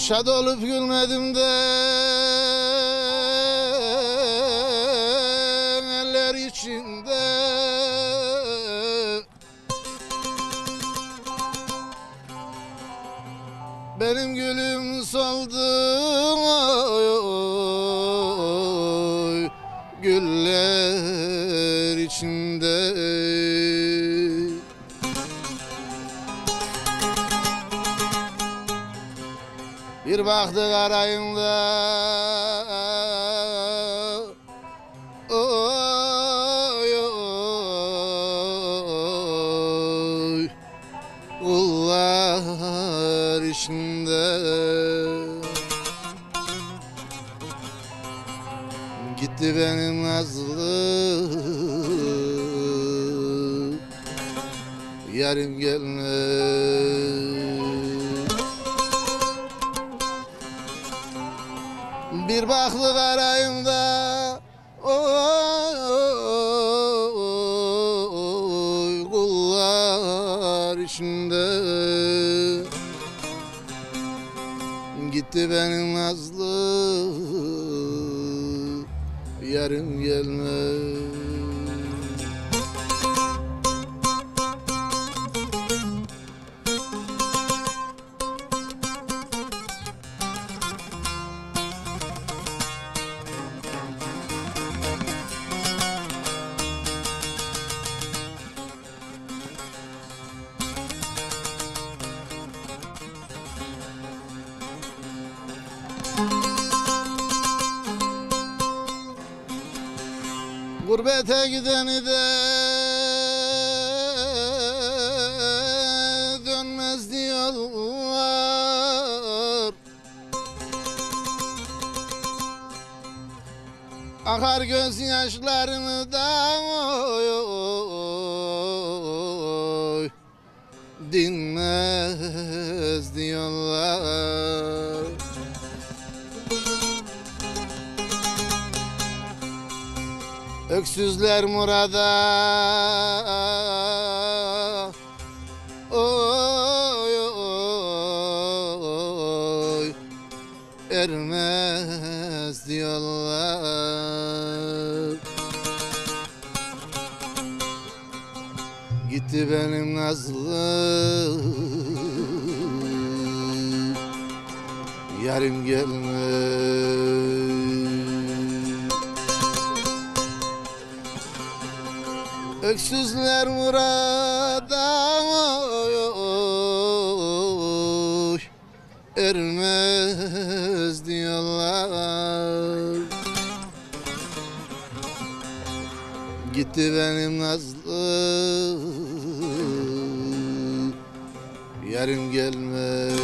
Şad olup gülmedim de eller içinde. Benim gülüm soldu oy, güller içinde. Bir baktık arayında oy oy, kullar içinde. Gitti benim nazlı yarın gelmez. Bir baktık arayımda oy, kullar içinde. Gitti benim nazlı yarın gelmez. Gurbete gideni de dönmez diyorlar. Akar gözyaşlarını da oy, oy, dinmez diyorlar. Öksüzler murada oy oy, ermez diyorlar. Gitti benim nazlı yarın gelmez. Öksüzler murada oy, oy, ermez diyorlar. Gitti benim nazlı yarın gelmez.